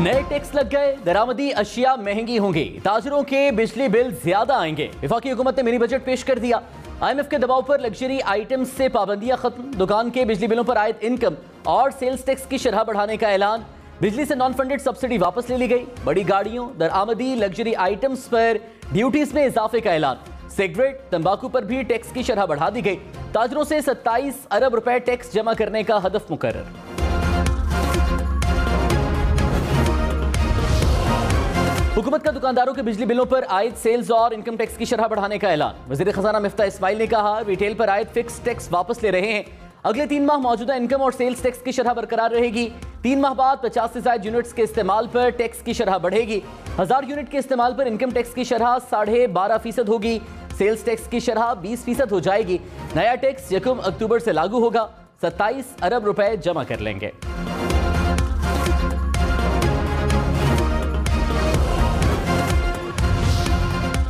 नए टैक्स लग गए, दरामदी अशिया महंगी होंगी, ताजरों के बिजली बिल ज्यादा आएंगे। वफाकी हुकूमत ने मिनी बजट पेश कर दिया। IMF के दबाव पर लग्जरी आइटम्स से पाबंदियां खत्म, दुकान के बिजली बिलों पर आयद इनकम और सेल्स टैक्स की शरह बढ़ाने का ऐलान, बिजली से नॉन फंडेड सब्सिडी वापस ले ली गई, बड़ी गाड़ियों, दरामदी लग्जरी आइटम्स पर ड्यूटीज में इजाफे का ऐलान, सिगरेट तंबाकू पर भी टैक्स की शरह बढ़ा दी गई, ताजरों से 27 अरब रुपए टैक्स जमा करने का हदफ मुकर्रर। हुकूमत का दुकानदारों के बिजली बिलों पर आयद सेल्स और इनकम टैक्स की शरह बढ़ाने का ऐलान। वज़ीर खजाना मिफ्ता इस्माइल ने कहा, रिटेल पर आयद फिक्स टैक्स वापस ले रहे हैं। अगले 3 माह मौजूदा इनकम और सेल्स टैक्स की शरह बरकरार रहेगी। 3 माह बाद 50 से ज्यादा यूनिट्स के इस्तेमाल पर टैक्स की शरह बढ़ेगी। 1000 यूनिट के इस्तेमाल पर इनकम टैक्स की शरह 12.5% होगी। सेल्स टैक्स की शरह 20% हो जाएगी। नया टैक्स 1 अक्टूबर से लागू होगा। 27 अरब रुपए जमा कर लेंगे।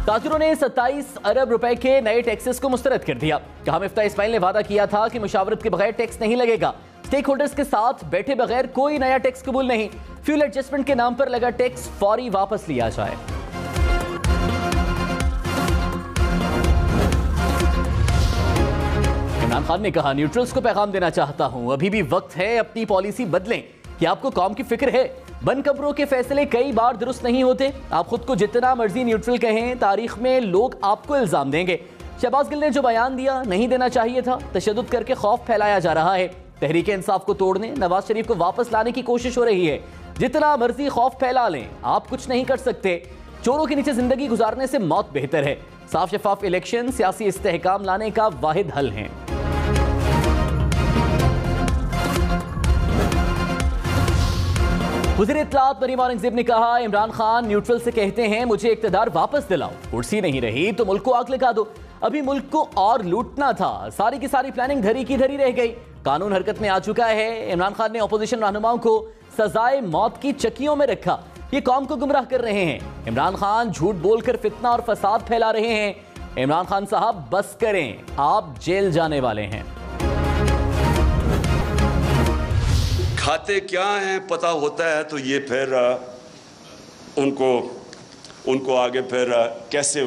ताजरों ने 27 अरब रुपए के नए टैक्सेस को मुस्तरद कर दिया। कहा, मिफ्ता इस्माइल ने वादा किया था कि मुशावरत के बगैर टैक्स नहीं लगेगा। स्टेक होल्डर्स के साथ बैठे बगैर कोई नया टैक्स कबूल नहीं। फ्यूल एडजस्टमेंट के नाम पर लगा टैक्स फौरी वापस लिया जाए। इमरान खान ने कहा, न्यूट्रल्स को पैगाम देना चाहता हूं, अभी भी वक्त है अपनी पॉलिसी बदलें। कि आपको कौम की फिक्र है। बंद कब्रों के फैसले कई बार दुरुस्त नहीं होते। आप खुद को जितना मर्जी न्यूट्रल कहें, तारीख में लोग आपको इल्जाम देंगे। शहबाज गिल ने जो बयान दिया नहीं देना चाहिए था। तशद्दुद करके खौफ फैलाया जा रहा है। तहरीक इंसाफ को तोड़ने, नवाज शरीफ को वापस लाने की कोशिश हो रही है। जितना मर्जी खौफ फैला लें, आप कुछ नहीं कर सकते। चोरों के नीचे जिंदगी गुजारने से मौत बेहतर है। साफ शफाफ इलेक्शन सियासी इस्तेहकाम लाने का वाहिद हल है। वज़ीर इत्तलात मरीम औरंगज़ेब ने कहा, इमरान खान न्यूट्रल से कहते हैं मुझे इक़्तिदार वापस दिलाओ, कुर्सी नहीं रही तो मुल्क को आग लगा दो। अभी मुल्क को और लूटना था, सारी की सारी प्लानिंग धरी की धरी रह गई। कानून हरकत में आ चुका है। इमरान खान ने अपोजिशन रहनुमाओं को सजाए मौत की चक्कियों में रखा। ये कौम को गुमराह कर रहे हैं। इमरान खान झूठ बोलकर फितना और फसाद फैला रहे हैं। इमरान खान साहब बस करें, आप जेल जाने वाले हैं। खाते क्या हैं पता होता है तो ये फिर उनको आगे फिर कैसे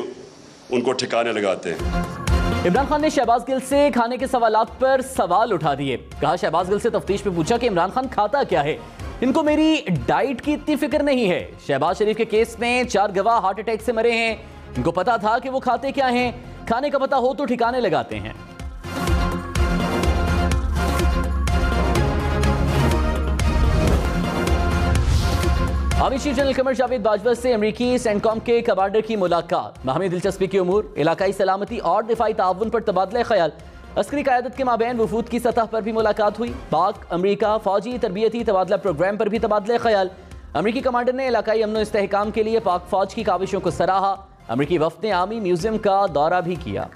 उनको ठिकाने लगाते हैं। इमरान खान ने शहबाज गिल से खाने के सवालात पर सवाल उठा दिए। कहा, शहबाज गिल से तफ्तीश में पूछा कि इमरान खान खाता क्या है। इनको मेरी डाइट की इतनी फिक्र नहीं है। शहबाज शरीफ के केस में 4 गवाह हार्ट अटैक से मरे हैं। इनको पता था कि वो खाते क्या हैं। खाने का पता हो तो ठिकाने लगाते हैं। Army chief general Qamar Javed Bajwa से अमरीकी सेंटकॉम के कमांडर की मुलाकात। बाहमी दिलचस्पी के उमूर, इलाकाई सलामती और दिफाई ताउन पर तबादला ख्याल। अस्करी क़यादत के माबैन वफूद की सतह पर भी मुलाकात हुई। पाक अमरीका फौजी तरबियती तबादला प्रोग्राम पर भी तबादला ख्याल। अमरीकी कमांडर ने इलाकाई अमन व इस्तेहकाम के लिए पाक फौज की काविशों को सराहा। अमरीकी वफ़द ने आर्मी म्यूजियम का दौरा भी किया।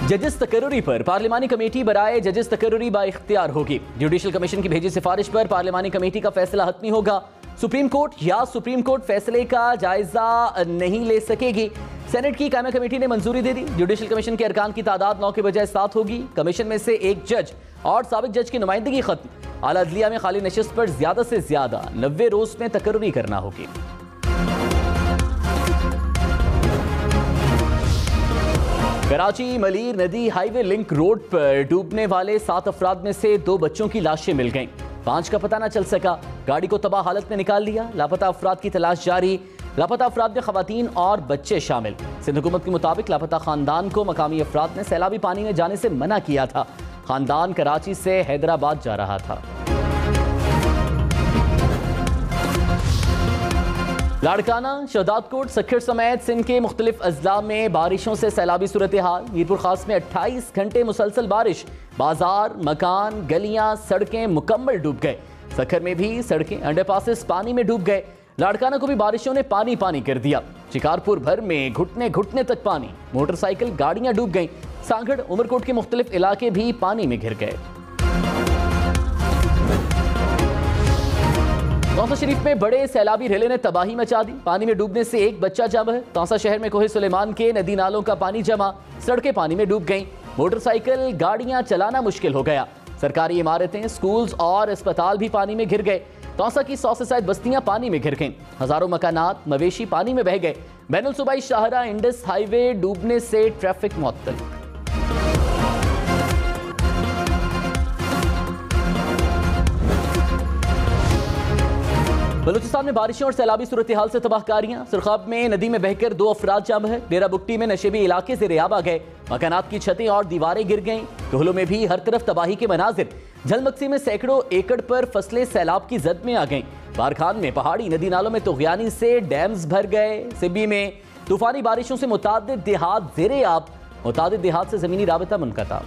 जजेस तकर्रुरी पर पार्लिमानी कमेटी बराए जजेस तकर्रुरी बाइख्तियार होगी। जुडिशल कमीशन की भेजी सिफारिश पर पार्लिमानी कमेटी का फैसला हतमी होगा। सुप्रीम कोर्ट फैसले का जायजा नहीं ले सकेगी। सेनेट की कायमा कमेटी ने मंजूरी दे दी। जुडिशल कमीशन के अरकान की तादाद 9 के बजाय 7 होगी। कमीशन में से 1 जज और साबिक जज की नुमाइंदगी खत्म। आला अदलिया में खाली नशिस्त पर ज्यादा से ज्यादा 90 रोज में तकर्रुरी करना होगी। कराची मलीर नदी हाईवे लिंक रोड पर डूबने वाले 7 अफराद में से 2 बच्चों की लाशें मिल गईं। 5 का पता न चल सका। गाड़ी को तबाह हालत में निकाल लिया। लापता अफराद की तलाश जारी। लापता अफराद में खवातीन और बच्चे शामिल। सिंध हुकूमत के मुताबिक लापता खानदान को मकामी अफराद ने सैलाबी पानी में जाने से मना किया था। खानदान कराची से हैदराबाद जा रहा था। लाड़काना, शहदादकोट, सखर समेत सिंध के मुख्तलिफ अजला में बारिशों से सैलाबी सूरत हाल। मीरपुर खास में 28 घंटे मुसलसल बारिश। बाजार, मकान, गलियां, सड़कें मुकम्मल डूब गए। सखर में भी सड़कें, अंडरपासेस पानी में डूब गए। लाड़काना को भी बारिशों ने पानी पानी कर दिया। शिकारपुर भर में घुटने घुटने तक पानी। मोटरसाइकिल, गाड़ियां डूब गईं। सांगड़, उमरकोट के मुख्तलिफ इलाके भी पानी में घिर गए। तौसा शरीफ में बड़े सैलाबी रेले ने तबाही मचा दी। पानी में डूबने से 1 बच्चा जमा है। तौसा शहर में कोहे सुलेमान के नदी नालों का पानी जमा, सड़कें पानी में डूब गईं। मोटरसाइकिल गाड़ियां चलाना मुश्किल हो गया। सरकारी इमारतें, स्कूल्स और अस्पताल भी पानी में घिर गए। तौसा की 100 से ज्यादा बस्तियां पानी में घिर गईं। हजारों मकानात, मवेशी पानी में बह गए। बैनुल सूबाई शाहरा इंडस हाईवे डूबने से ट्रैफिक मुअत्तल। बलूचिस्तान में बारिशों और सैलाबी सूरत हाल से तबाहकारियां। सुरखाब में नदी में बहकर 2 अफराद जाम है। डेरा बुगटी में नशेबी इलाके से रेयाब आ गए। मकानात की छतें और दीवारें गिर गईं। कोहलों में भी हर तरफ तबाही के मनाजिर। झलमक्सी में सैकड़ों एकड़ पर फसलें सैलाब की जद में आ गईं। बारखान में पहाड़ी नदी नालों में तुगयानी से डैम्स भर गए। सिब्बी में तूफानी बारिशों से मुतादिद देहात ज़ेरे आब। मुतादिद देहात से जमीनी राबता मुनक़ता।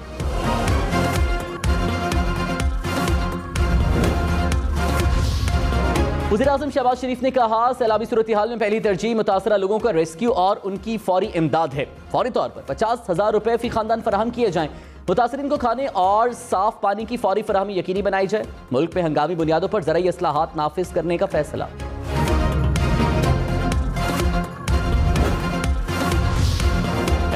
वज़ीर-ए-आज़म शहबाज शरीफ ने कहा, सैलाबी सूरत हाल में पहली तरजीह मुतासरा लोगों का रेस्क्यू और उनकी फौरी इमदाद है। फौरी तौर पर 50,000 रुपए फी खानदान फराहम किए जाएं। मुतासरीन को खाने और साफ पानी की फौरी फराहमी यकीनी बनाई जाए। मुल्क में हंगामी बुनियादों पर ज़राई इस्लाहात नाफिज करने का फैसला।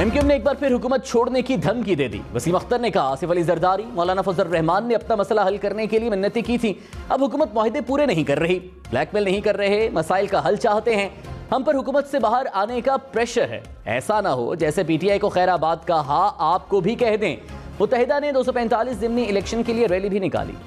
एमक्यूएम ने एक बार फिर हुकूमत छोड़ने की धमकी दे दी। वसीम अख्तर ने कहा, आसिफ अली जरदारी, मौलाना फजल रहमान ने अपना मसला हल करने के लिए मिन्नतें की थी, अब हुकूमत मुआहदे पूरे नहीं कर रही, ब्लैकमेल नहीं कर रहे, मसाइल का हल चाहते हैं। हम पर हुकूमत से बाहर आने का प्रेशर है। ऐसा ना हो जैसे पीटीआई को खैराबाद का हा आपको भी कह दें। मुत्तहिदा ने 245 ज़िमनी इलेक्शन के लिए रैली भी निकाली।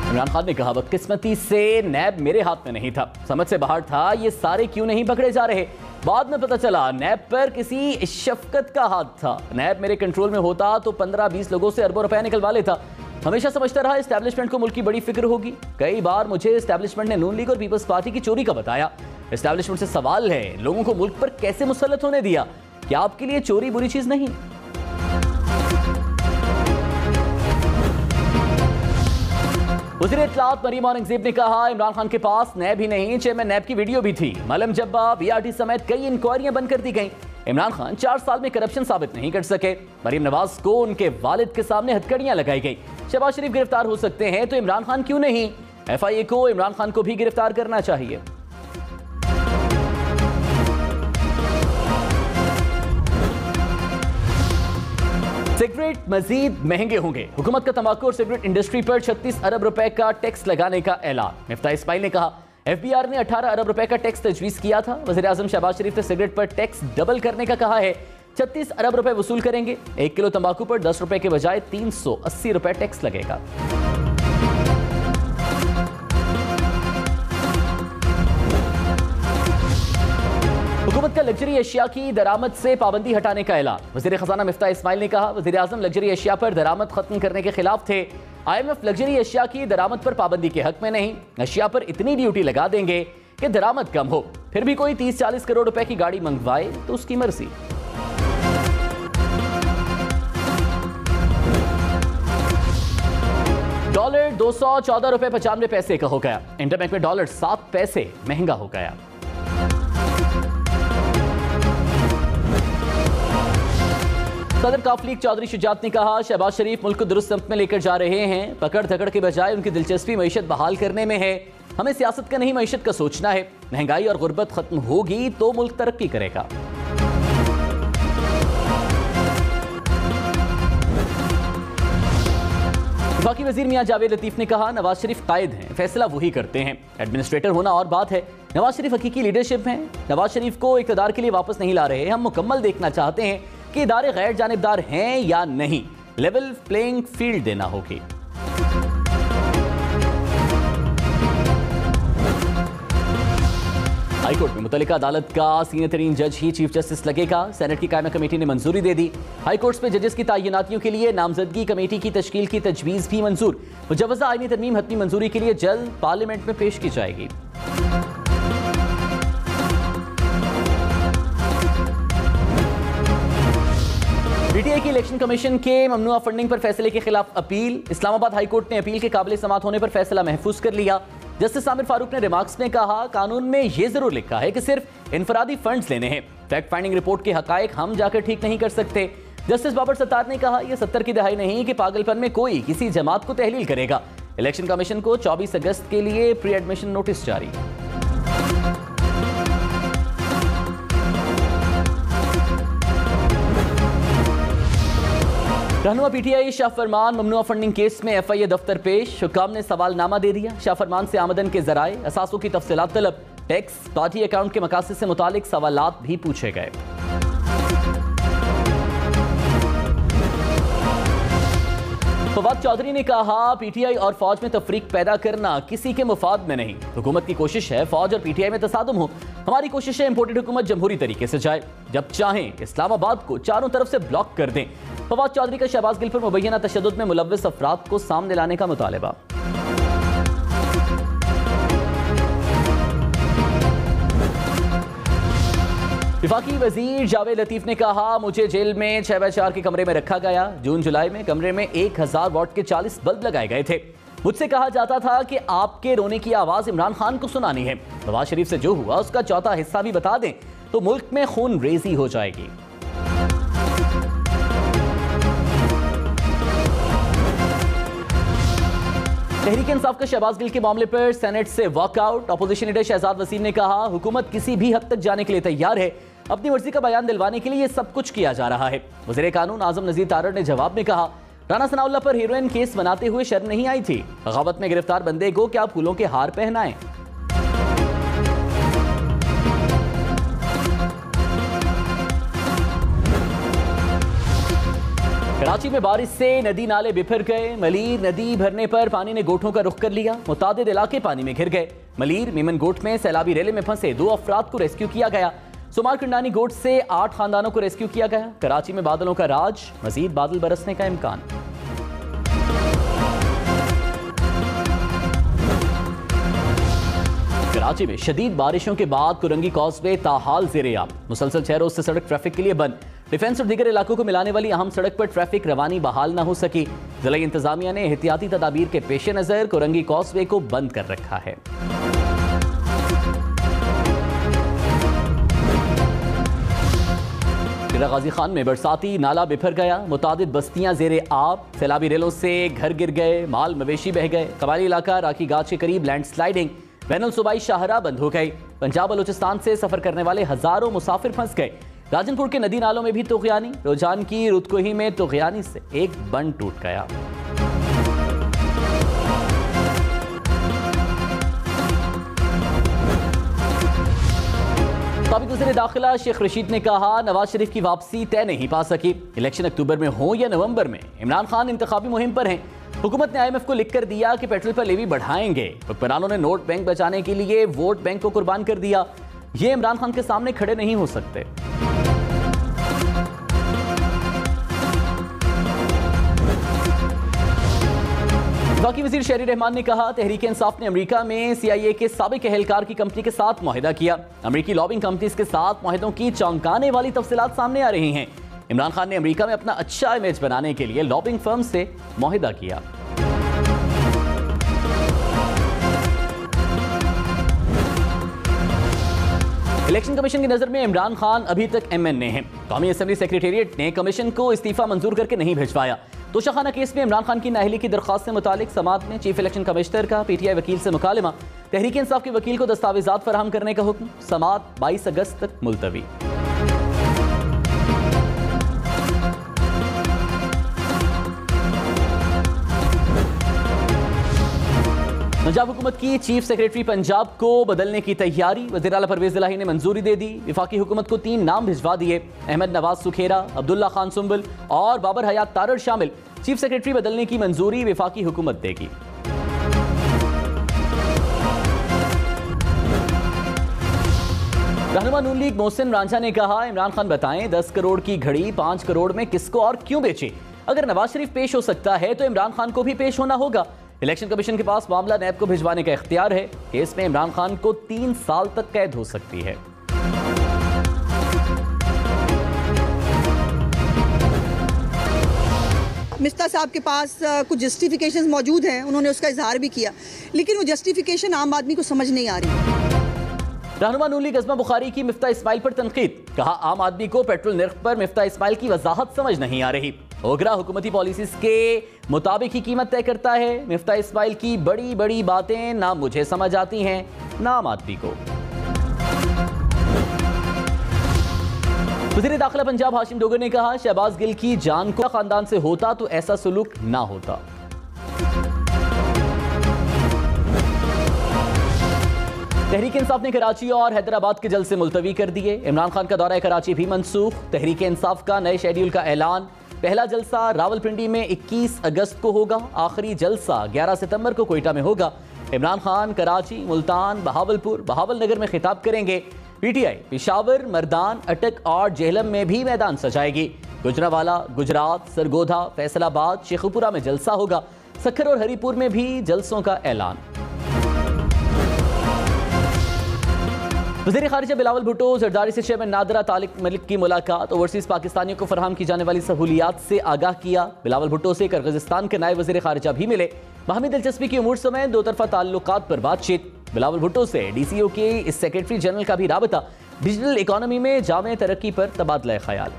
इमरान खान ने कहा, बदकिस्मती से नैब मेरे हाथ में नहीं था, समझ से बाहर था, ये सारे क्यों नहीं पकड़े जा रहे। बाद में पता चला नैब पर किसी शफकत का हाथ था। नैब मेरे कंट्रोल में होता तो 15-20 लोगों से अरबों रुपए निकलवा लेता। हमेशा समझता रहा एस्टैब्लिशमेंट को मुल्क की बड़ी फिक्र होगी। कई बार मुझे एस्टैब्लिशमेंट ने नून लीग और पीपल्स पार्टी की चोरी का बताया। एस्टैब्लिशमेंट से सवाल है, लोगों को मुल्क पर कैसे मुसल्लत होने दिया? क्या आपके लिए चोरी बुरी चीज नहीं? वज़ीर इत्तलाआत मरीम औरंगज़ेब ने कहा, इमरान खान के पास नैब ही नहीं, चेयरमैन नैब की वीडियो भी थी। मलम जब्बा, बीआरटी समेत कई इंक्वायरियां बंद कर दी गईं। इमरान खान 4 साल में करप्शन साबित नहीं कर सके। मरीम नवाज को उनके वालिद के सामने हथकड़ियां लगाई गई। शहबाज शरीफ गिरफ्तार हो सकते हैं तो इमरान खान क्यों नहीं? एफआईए को इमरान खान को भी गिरफ्तार करना चाहिए। सिगरेट मजीद महंगे होंगे। हुकूमत का तंबाकू और सिगरेट इंडस्ट्री पर 36 अरब रुपए का टैक्स लगाने का ऐलान। मिफ्ताह इस्माइल ने कहा, एफबीआर ने 18 अरब रुपए का टैक्स तजवीज़ किया था। वज़ीर-ए-आज़म शहबाज शरीफ ने सिगरेट पर टैक्स डबल करने का कहा है। 36 अरब रुपए वसूल करेंगे। 1 किलो तंबाकू पर 10 रुपए के बजाय 380 रुपए टैक्स लगेगा। हुकूमत का लग्जरी अशिया की दरामद से पाबंदी हटाने का ऐलान। वज़ीर खजाना मिफ्ताह इस्माइल ने कहा, वज़ीर-ए-आज़म लग्जरी अशिया पर दरामद खत्म करने के खिलाफ थे। IMF लग्जरी अशिया की दरामद पर पाबंदी के हक में नहीं। अशिया पर इतनी ड्यूटी लगा देंगे कि दरामद कम हो। फिर भी कोई 30-40 करोड़ रुपए की गाड़ी मंगवाए तो उसकी मर्जी। डॉलर 214 रुपए 95 पैसे का हो गया। इंटरबैंक में डॉलर 7 पैसे महंगा हो गया। सदर काफ लीग चौधरी शुजात ने कहा, शहबाज शरीफ मुल्क को दुरुस्त समत में लेकर जा रहे हैं। पकड़ धकड़ के बजाय उनकी दिलचस्पी मईशत बहाल करने में है। हमें सियासत का नहीं मईशत का सोचना है। महंगाई और गुर्बत खत्म होगी तो मुल्क तरक्की करेगा। वफाकी वजीर मियां जावेद लतीफ ने कहा, नवाज शरीफ कायद हैं, फैसला वही करते हैं। एडमिनिस्ट्रेटर होना और बात है। नवाज शरीफ हकीकी लीडरशिप हैं। नवाज शरीफ को इक़्तिदार के लिए वापस नहीं ला रहे। हम मुकम्मल देखना चाहते हैं कि इदारे गैर जानिबदार हैं या नहीं। लेवल प्लेइंग फील्ड देना होगी। हाईकोर्ट में मुतल्लिका अदालत का सीनियर तरीन जज ही चीफ जस्टिस लगेगा। सेनेट की कायमा कमेटी ने मंजूरी दे दी। हाईकोर्ट में जजेस की तैनातियों के लिए नामजदगी कमेटी की तश्कील की तजवीज़ भी मंजूर। मुजव्वज़ा आईनी तरमीम हतमी मंजूरी के लिए जल्द पार्लियामेंट में पेश की जाएगी। पीटीआई की इलेक्शन कमीशन के ममनुआ फंडिंग पर फैसले के खिलाफ अपील। इस्लामाबाद हाईकोर्ट ने अपील के काबिल समात होने पर फैसला महफूज कर लिया। जस्टिस आमिर फारूक ने रिमार्क्स में कहा, कानून में यह जरूर लिखा है कि सिर्फ इनफरादी फंड्स लेने हैं। फैक्ट फाइंडिंग रिपोर्ट के हकायक हम जाकर ठीक नहीं कर सकते। जस्टिस बाबर सत्तार ने कहा, यह 70 की दहाई नहीं कि पागलपन में कोई किसी जमात को तहलील करेगा। इलेक्शन कमीशन को 24 अगस्त के लिए प्री एडमिशन नोटिस जारी। रहनुमा पीटीआई शाह फरमान ममनुआ फंडिंग केस में एफआईए दफ्तर पेश। हुक्काम ने सवालनामा दे दिया। शाह फरमान से आमदन के जराए, असासों की तफसीलात तलब, टैक्स, पार्टी अकाउंट के मकासद से मुतालिक सवालात भी पूछे गए। फवाद चौधरी ने कहा, पीटीआई और फौज में तफरीक पैदा करना किसी के मुफाद में नहीं। हुकूमत की कोशिश है फौज और पीटीआई में तसादुम हो। हमारी कोशिश है इंपोर्टेड हुकूमत जमहूरी तरीके से जाए, जब चाहें इस्लामाबाद को चारों तरफ से ब्लॉक कर दें। फवाद चौधरी का शहबाज गिल पर मुबैना तशद्दुद में मुलव्विस अफराद को सामने लाने का मुतालबा। वफाकी वजीर जावेद लतीफ ने कहा, मुझे जेल में 6x4 के कमरे में रखा गया। जून जुलाई में कमरे में 1000 वाट के 40 बल्ब लगाए गए थे। मुझसे कहा जाता था कि आपके रोने की आवाज इमरान खान को सुनानी है। नवाज शरीफ से जो हुआ उसका चौथा हिस्सा भी बता दें तो मुल्क में खून रेजी हो जाएगी। तहरीक इंसाफ का शहबाज गिल के मामले पर सेनेट से walkout. Opposition leader Shahzad Waseem ने कहा, हुकूमत किसी भी हद तक जाने के लिए तैयार है। अपनी मर्जी का बयान दिलवाने के लिए ये सब कुछ किया जा रहा है। वज़ीर कानून आजम नज़ीर तारड़ ने जवाब में कहा, राना सनाउल्लाह पर हीरोइन केस बनाते हुए शर्म नहीं आई थी। बगावत में गिरफ्तार बंदे को क्या फूलों के हार पहनाएं। कराची में बारिश से नदी नाले बिफर गए। मलीर नदी भरने पर पानी ने गोठों का रुख कर लिया। मुतादिद इलाके पानी में घिर गए। मलीर मीमन गोठ में सैलाबी रेले में फंसे 2 अफराद को रेस्क्यू किया गया। सुमार किंडानी गोठ से 8 खानदानों को रेस्क्यू किया गया। कराची में बादलों का राज, मजीद बादल बरसने का इम्कान। कराची में शदीद बारिशों के बाद कुरंगी कॉजवे ताहाल ज़ेरे-आब। मुसलसल 6 रोज से सड़क ट्रैफिक के लिए बंद। डिफेंस और दीगर इलाकों को मिलाने वाली अहम सड़क पर ट्रैफिक रवानी बहाल न हो सकी। जिला इंतजामिया ने एहतियाती तदाबीर के पेश नजर कुरंगी कॉजवे को बंद कर रखा है। गाजी खान में बरसाती नाला बिफर गया। मुतादिद बस्तियां जेरे आब। सैलाबी रेलों से घर गिर गए, माल मवेशी बह गए। कबाली इलाका राखी गाज के करीब लैंडस्लाइडिंग। बैनुल सूबाई शाहराह बंद हो गई। पंजाब बलूचिस्तान से सफर करने वाले हजारों मुसाफिर फंस गए। राजनपुर के नदी नालों में भी तुगयानी। रोजान की रुतकोही में तुगयानी से एक बंद टूट गया। साबिक वज़ीर दाखिला शेख रशीद ने कहा, नवाज शरीफ की वापसी तय नहीं पा सकी। इलेक्शन अक्टूबर में हो या नवंबर में, इमरान खान इंतखाबी मुहिम पर हैं। हुकूमत ने IMF को लिखकर दिया कि पेट्रोल पर लेवी बढ़ाएंगे। हुक्मरानों ने नोट बैंक बचाने के लिए वोट बैंक को कुर्बान कर दिया। ये इमरान खान के सामने खड़े नहीं हो सकते। वफाकी वज़ीर शहरी रहमान ने कहा, तहरीक इंसाफ ने अमेरिका में CIA के साबिक अहलकार की कंपनी के साथ मुआहिदा किया। अमेरिकी लॉबिंग कंपनीज के साथ मुआहिदों की चौंकाने वाली तफसीलात सामने आ रही हैं। इमरान खान ने अमेरिका में अपना अच्छा इमेज बनाने के लिए लॉबिंग फर्म से मुआहिदा किया। इलेक्शन कमीशन की नजर में इमरान खान अभी तक MNA हैं। कौमी असेंबली सेक्रेटेरिएट ने कमीशन को इस्तीफा मंजूर करके नहीं भिजवाया। तोशाखाना केस में इमरान खान की नाअहली की दरख्वास्त से मुतालिक समात में चीफ इलेक्शन कमिश्नर का PTI वकील से मुकालमा। तहरीक इंसाफ के वकील को दस्तावेजात फराहम करने का हुक्म। समात 22 अगस्त तक मुलतवी। पंजाब हुकूमत की चीफ सेक्रेटरी पंजाब को बदलने की तैयारी। वज़ीर आला परवेज इलाही ने मंजूरी दे दी। वफाकी हुकूमत को 3 नाम भिजवा दिए। अहमद नवाज सुखेरा, अब्दुल्ला खान सुंबल और बाबर हयात तारड़ शामिल। चीफ सेक्रेटरी बदलने की मंजूरी वफाकी हुकूमत देगी। रहनुमा नून लीग मोहसिन रांझा ने कहा, इमरान खान बताएं 10 करोड़ की घड़ी 5 करोड़ में किसको और क्यों बेचे। अगर नवाज शरीफ पेश हो सकता है तो इमरान खान को भी पेश होना होगा। इलेक्शन कमीशन के पास मामला नैब को भिजवाने का इख्तियार है। केस में इमरान खान को 3 साल तक कैद हो सकती है। मिफ्ता साहब के पास कुछ जस्टिफिकेशंस मौजूद हैं, उन्होंने उसका इजहार भी किया, लेकिन वो जस्टिफिकेशन आम आदमी को समझ नहीं आ रही। रहनुमा नून लीग अज़मा बुखारी की मिफ्ता इस्माइल पर तनकीद। कहा, आम आदमी को पेट्रोल निर्ख पर मिफ्ता इस्माइल की वजाहत समझ नहीं आ रही। ओगरा हुकूमती पॉलिसीज के मुताबिक ही कीमत तय करता है। मिफ्ता इस्माइल की बड़ी बड़ी बातें ना मुझे समझ आती हैं ना आम आदमी को। वज़ीर दाखिला पंजाब हाशिम डोगर ने कहा, शहबाज गिल की जान को खानदान से होता तो ऐसा सुलूक ना होता। तहरीक इंसाफ ने कराची और हैदराबाद के जलसे मुलतवी कर दिए। इमरान खान का दौरा कराची भी मनसूख। तहरीक इंसाफ का नए शेड्यूल का ऐलान। पहला जलसा रावलपिंडी में 21 अगस्त को होगा। आखिरी जलसा 11 सितंबर को कोयटा में होगा। इमरान खान कराची, मुल्तान, बहावलपुर, बहावलनगर में खिताब करेंगे। पीटीआई पेशावर, मर्दान, अटक और जेहलम में भी मैदान सजाएगी। गुजरावाला, गुजरात, सरगोधा, फैसलाबाद, शेखुपुरा में जलसा होगा। सखर और हरीपुर में भी जलसों का ऐलान। वज़ीर ख़ारिजा बिलावल भुट्टो जरदारी से चेयरमैन नादरा तारिक मलिक की मुलाकात। ओवरसीज़ पाकिस्तानियों को फराहम की जाने वाली सहूलियात से आगाह किया। बिलावल भुट्टो से किर्गिज़स्तान के नायब वज़ीर ख़ारिजा भी मिले। बाहमी दिलचस्पी की उमूर समेत दो तरफा ताल्लुकात पर बातचीत। बिलावल भुट्टो से DCO के इस सेक्रेटरी जनरल का भी राबता। डिजिटल इकॉनमी में जामे तरक्की पर तबादला ख्याल।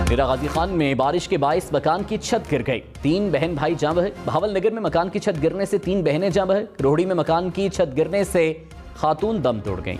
डेरा गाजी खान में बारिश के बाइस मकान की छत गिर गई। 3 बहन भाई जाँ बहे। बहावलनगर में मकान की छत गिरने से 3 बहनें जाँ बहे। रोहड़ी में मकान की छत गिरने से खातून दम तोड़ गईं।